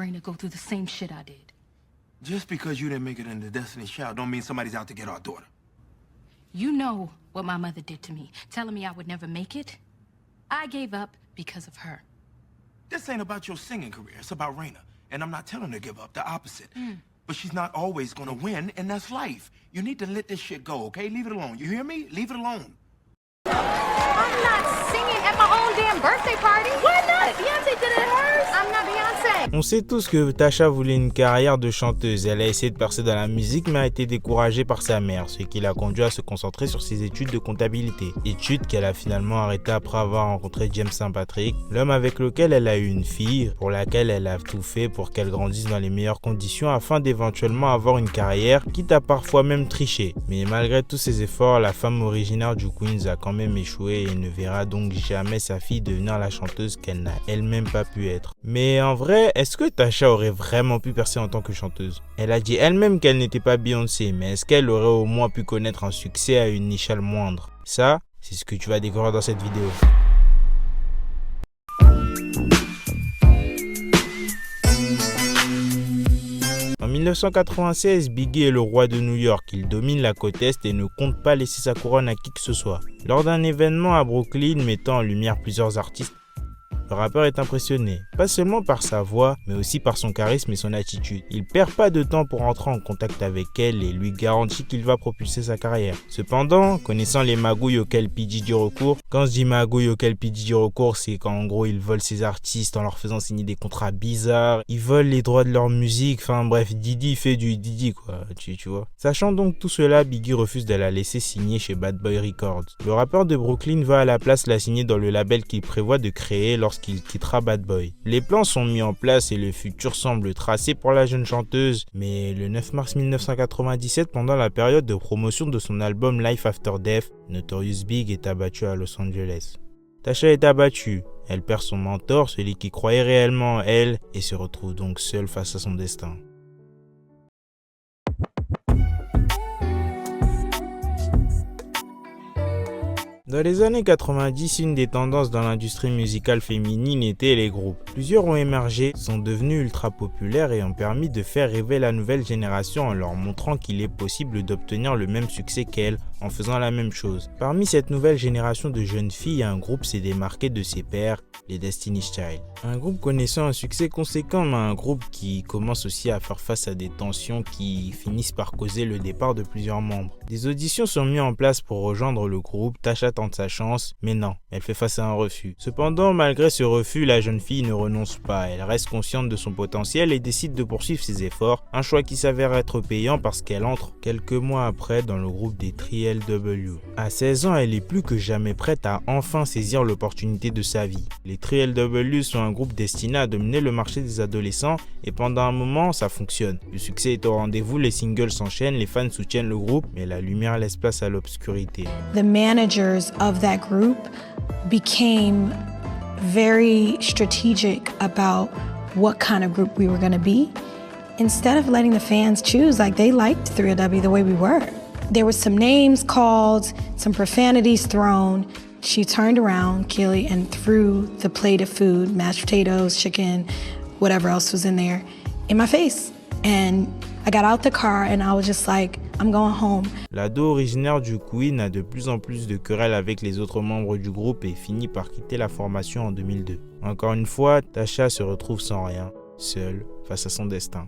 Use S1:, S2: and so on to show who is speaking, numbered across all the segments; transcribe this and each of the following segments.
S1: Raina go through the same shit I did.
S2: Just because you didn't make it into Destiny's Child don't mean somebody's out to get our daughter.
S1: You know what my mother did to me, telling me I would never make it. I gave up because of her.
S2: This ain't about your singing career. It's about Raina. And I'm not telling her to give up, the opposite. But she's not always gonna win, and that's life. You need to let this shit go, okay? Leave it alone. You hear me? Leave it alone.
S1: I'm not singing at my own damn birthday party. Why not? Beyonce did it at hers. I'm not Beyonce.
S3: On sait tous que Tasha voulait une carrière de chanteuse. Elle a essayé de percer dans la musique mais a été découragée par sa mère, ce qui l'a conduit à se concentrer sur ses études de comptabilité. Études qu'elle a finalement arrêtées après avoir rencontré James St. Patrick, l'homme avec lequel elle a eu une fille, pour laquelle elle a tout fait pour qu'elle grandisse dans les meilleures conditions afin d'éventuellement avoir une carrière, quitte à parfois même tricher. Mais malgré tous ses efforts, la femme originaire du Queens a quand même échoué et ne verra donc jamais sa fille devenir la chanteuse qu'elle n'a elle-même pas pu être. Mais en vrai, est-ce que Tasha aurait vraiment pu percer en tant que chanteuse? Elle a dit elle-même qu'elle n'était pas Beyoncé, mais est-ce qu'elle aurait au moins pu connaître un succès à une échelle moindre? Ça, c'est ce que tu vas découvrir dans cette vidéo. En 1996, Biggie est le roi de New York. Il domine la côte Est et ne compte pas laisser sa couronne à qui que ce soit. Lors d'un événement à Brooklyn mettant en lumière plusieurs artistes, le rappeur est impressionné, pas seulement par sa voix, mais aussi par son charisme et son attitude. Il perd pas de temps pour entrer en contact avec elle et lui garantit qu'il va propulser sa carrière. Cependant, connaissant les magouilles auxquelles P. Diddy recourt, quand je dis magouilles auxquelles P. Diddy recourt, c'est qu'en gros, ils volent ses artistes en leur faisant signer des contrats bizarres, ils volent les droits de leur musique, enfin bref, Diddy fait du Diddy quoi, tu vois. Sachant donc tout cela, Biggie refuse de la laisser signer chez Bad Boy Records. Le rappeur de Brooklyn va à la place la signer dans le label qu'il prévoit de créer lorsqu'il quittera Bad Boy. Les plans sont mis en place et le futur semble tracé pour la jeune chanteuse, mais le 9 mars 1997, pendant la période de promotion de son album Life After Death, Notorious Big est abattu à Los Angeles. Tasha est abattue, elle perd son mentor, celui qui croyait réellement en elle, et se retrouve donc seule face à son destin. Dans les années 90, une des tendances dans l'industrie musicale féminine était les groupes. Plusieurs ont émergé, sont devenus ultra populaires et ont permis de faire rêver la nouvelle génération en leur montrant qu'il est possible d'obtenir le même succès qu'elles en faisant la même chose. Parmi cette nouvelle génération de jeunes filles, un groupe s'est démarqué de ses pairs, les Destiny's Child. Un groupe connaissant un succès conséquent, mais un groupe qui commence aussi à faire face à des tensions qui finissent par causer le départ de plusieurs membres. Des auditions sont mises en place pour rejoindre le groupe. Tasha tente sa chance, mais non, elle fait face à un refus. Cependant, malgré ce refus, la jeune fille ne renonce pas. Elle reste consciente de son potentiel et décide de poursuivre ses efforts, un choix qui s'avère être payant parce qu'elle entre quelques mois après dans le groupe des TLW. À 16 ans, elle est plus que jamais prête à enfin saisir l'opportunité de sa vie. Les TLW sont un groupe destiné à dominer le marché des adolescents et pendant un moment, ça fonctionne. Le succès est au rendez-vous, les singles s'enchaînent, les fans soutiennent le groupe, mais la lumière laisse place à l'obscurité.
S4: The managers of that group became very strategic about what kind of group we were going to be. Instead of letting the fans choose, like they liked 3LW the way we were. There was some names called, some profanities thrown. She turned around, Keely, and threw the plate of food, mashed potatoes, chicken, whatever else was in there, in my face. And I got out the car and I was just like, I'm going home.
S3: L'ado originaire du Queen a de plus en plus de querelles avec les autres membres du groupe et finit par quitter la formation en 2002. Encore une fois, Tasha se retrouve sans rien, seule, face à son destin.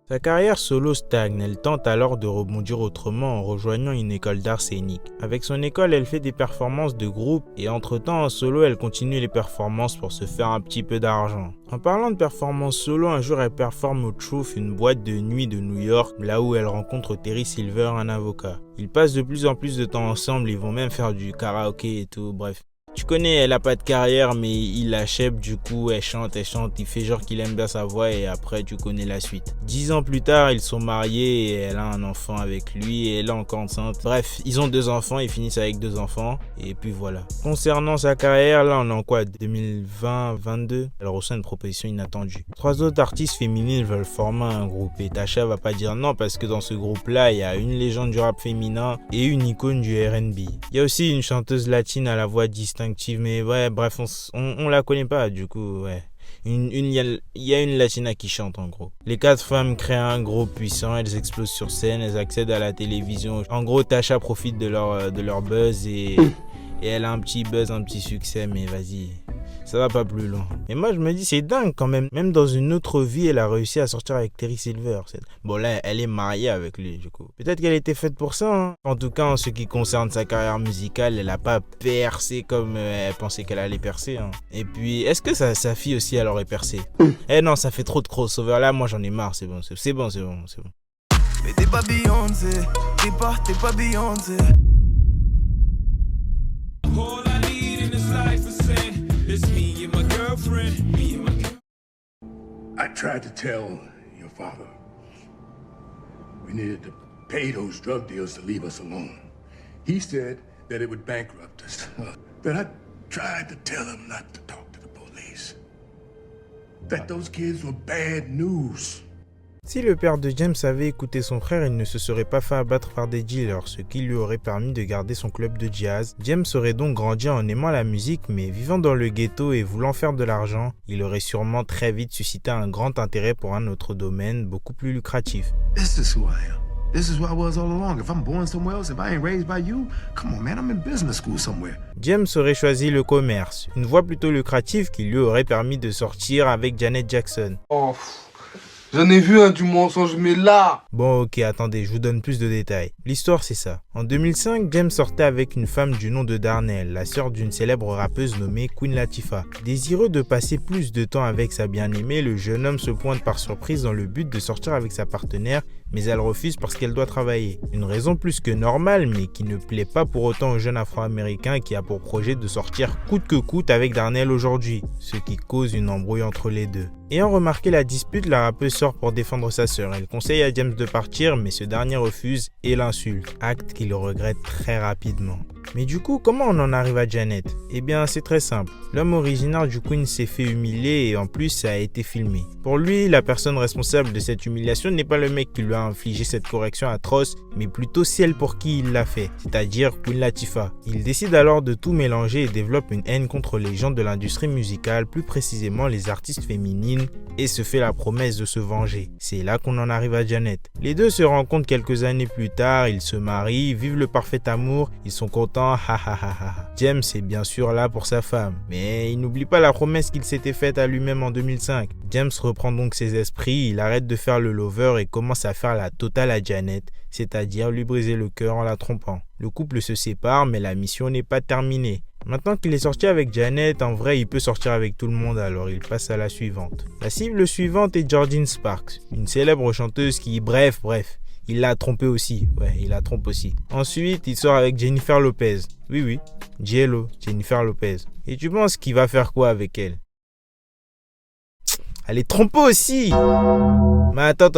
S3: Sa carrière solo stagne, elle tente alors de rebondir autrement en rejoignant une école d'art scénique. Avec son école, elle fait des performances de groupe et entre-temps en solo, elle continue les performances pour se faire un petit peu d'argent. En parlant de performances solo, un jour elle performe au Truth, une boîte de nuit de New York, là où elle rencontre Terry Silver, un avocat. Ils passent de plus en plus de temps ensemble, ils vont même faire du karaoké et tout, bref. Tu connais, elle a pas de carrière, mais il l'achète, du coup, elle chante, il fait genre qu'il aime bien sa voix et après, tu connais la suite. 10 ans plus tard, ils sont mariés et elle a un enfant avec lui et elle est encore enceinte. Bref, ils ont 2 enfants, ils finissent avec 2 enfants et puis voilà. Concernant sa carrière, là, on est en quoi, 2020-22? Elle reçoit une proposition inattendue. 3 autres artistes féminines veulent former un groupe et Tasha va pas dire non parce que dans ce groupe-là, il y a une légende du rap féminin et une icône du R&B. Il y a aussi une chanteuse latine à la voix distinctive, mais ouais, bref, on la connaît pas, du coup, ouais. Il y a une latina qui chante en gros. Les 4 femmes créent un groupe puissant, elles explosent sur scène, elles accèdent à la télévision. En gros, Tasha profite de leur buzz et elle a un petit buzz, un petit succès, mais vas-y, ça va pas plus loin. Et moi je me dis c'est dingue quand même. Même dans une autre vie, elle a réussi à sortir avec Terry Silver. Bon là, elle est mariée avec lui du coup. Peut-être qu'elle était faite pour ça. Hein. En tout cas, en ce qui concerne sa carrière musicale, elle a pas percé comme elle pensait qu'elle allait percer. Hein. Et puis, est-ce que sa fille aussi elle aurait percé? Eh non, ça fait trop de crossover. Là, moi j'en ai marre. C'est bon.
S5: Mais t'es pas Beyoncé, t'es pas Beyoncé. All I need in this life is sin. It's me and my girlfriend.
S6: I tried to tell your father we needed to pay those drug deals to leave us alone. He said that it would bankrupt us. Then I tried to tell him not to talk to the police. That those kids were bad news.
S3: Si le père de James avait écouté son frère, il ne se serait pas fait abattre par des dealers, ce qui lui aurait permis de garder son club de jazz. James aurait donc grandi en aimant la musique, mais vivant dans le ghetto et voulant faire de l'argent, il aurait sûrement très vite suscité un grand intérêt pour un autre domaine, beaucoup plus lucratif.
S2: This is who I am. This is who I was all along. If I'm born somewhere else, if I ain't raised by you, come on, man, I'm in business school somewhere.
S3: James aurait choisi le commerce, une voie plutôt lucrative qui lui aurait permis de sortir avec Janet Jackson.
S7: Oh. J'en ai vu un du mensonge, mais là...
S3: Bon ok, attendez, je vous donne plus de détails. L'histoire c'est ça. En 2005, James sortait avec une femme du nom de Darnell, la sœur d'une célèbre rappeuse nommée Queen Latifah. Désireux de passer plus de temps avec sa bien-aimée, le jeune homme se pointe par surprise dans le but de sortir avec sa partenaire, mais elle refuse parce qu'elle doit travailler. Une raison plus que normale, mais qui ne plaît pas pour autant au jeune afro-américain qui a pour projet de sortir coûte que coûte avec Darnell aujourd'hui, ce qui cause une embrouille entre les deux. Ayant remarqué la dispute, la rappeuse sort pour défendre sa sœur. Elle conseille à James de partir, mais ce dernier refuse et l'insulte, acte qu'il regrette très rapidement. Mais du coup, comment on en arrive à Janet? Eh bien, c'est très simple. L'homme originaire du Queen s'est fait humilier et en plus, ça a été filmé. Pour lui, la personne responsable de cette humiliation n'est pas le mec qui lui a infligé cette correction atroce, mais plutôt celle pour qui il l'a fait, c'est-à-dire Queen Latifah. Il décide alors de tout mélanger et développe une haine contre les gens de l'industrie musicale, plus précisément les artistes féminines, et se fait la promesse de se venger. C'est là qu'on en arrive à Janet. Les deux se rencontrent quelques années plus tard, ils se marient, vivent le parfait amour, ils sont contents, James est bien sûr là pour sa femme, mais il n'oublie pas la promesse qu'il s'était faite à lui-même en 2005. James reprend donc ses esprits, il arrête de faire le lover et commence à faire la totale à Janet, c'est-à-dire lui briser le cœur en la trompant. Le couple se sépare, mais la mission n'est pas terminée. Maintenant qu'il est sorti avec Janet, en vrai il peut sortir avec tout le monde, alors il passe à la suivante. La cible suivante est Jordin Sparks, une célèbre chanteuse qui, bref, il l'a trompé aussi, il la trompe aussi. Ensuite, il sort avec Jennifer Lopez. Oui, J.Lo, Jennifer Lopez. Et tu penses qu'il va faire quoi avec elle? Elle est trompée aussi. Mais attends.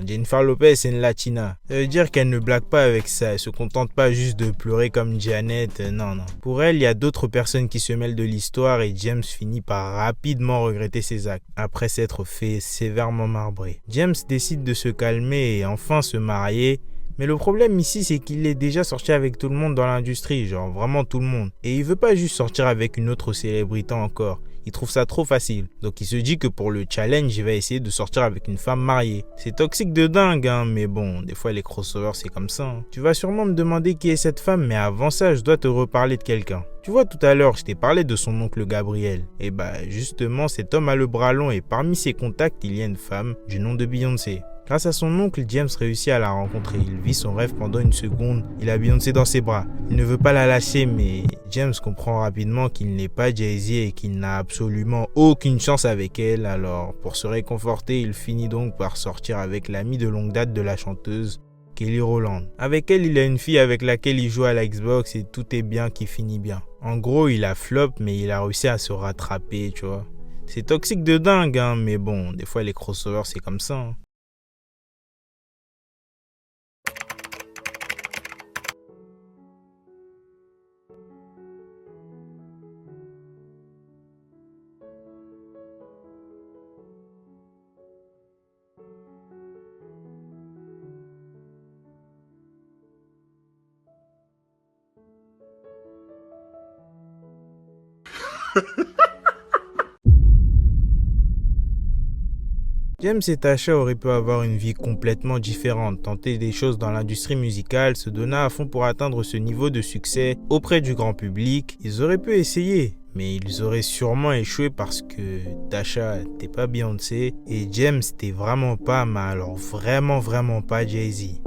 S3: Jennifer Lopez, c'est une latina. Ça veut dire qu'elle ne blague pas avec ça. Elle se contente pas juste de pleurer comme Janet. Non. Pour elle, il y a d'autres personnes qui se mêlent de l'histoire et James finit par rapidement regretter ses actes, après s'être fait sévèrement marbrer. James décide de se calmer et enfin se marier. Mais le problème ici, c'est qu'il est déjà sorti avec tout le monde dans l'industrie, genre vraiment tout le monde. Et il veut pas juste sortir avec une autre célébrité encore. Il trouve ça trop facile. Donc il se dit que pour le challenge, il va essayer de sortir avec une femme mariée. C'est toxique de dingue, mais bon, des fois les crossovers c'est comme ça. Tu vas sûrement me demander qui est cette femme, mais avant ça, je dois te reparler de quelqu'un. Tu vois, tout à l'heure, je t'ai parlé de son oncle Gabriel. Et justement, cet homme a le bras long et parmi ses contacts, il y a une femme du nom de Beyoncé. Grâce à son oncle, James réussit à la rencontrer. Il vit son rêve pendant une seconde. Il a Beyoncé dans ses bras. Il ne veut pas la lâcher, mais James comprend rapidement qu'il n'est pas Jay-Z et qu'il n'a absolument aucune chance avec elle. Alors, pour se réconforter, il finit donc par sortir avec l'amie de longue date de la chanteuse, Kelly Rowland. Avec elle, il a une fille avec laquelle il joue à la Xbox et tout est bien qui finit bien. En gros, il a flop, mais il a réussi à se rattraper, tu vois. C'est toxique de dingue, hein, mais bon, des fois les crossovers, c'est comme ça. Hein. James et Tasha auraient pu avoir une vie complètement différente, tenter des choses dans l'industrie musicale, se donner à fond pour atteindre ce niveau de succès auprès du grand public. Ils auraient pu essayer, mais ils auraient sûrement échoué parce que Tasha t'es pas Beyoncé et James t'es vraiment pas, mais alors vraiment pas Jay-Z.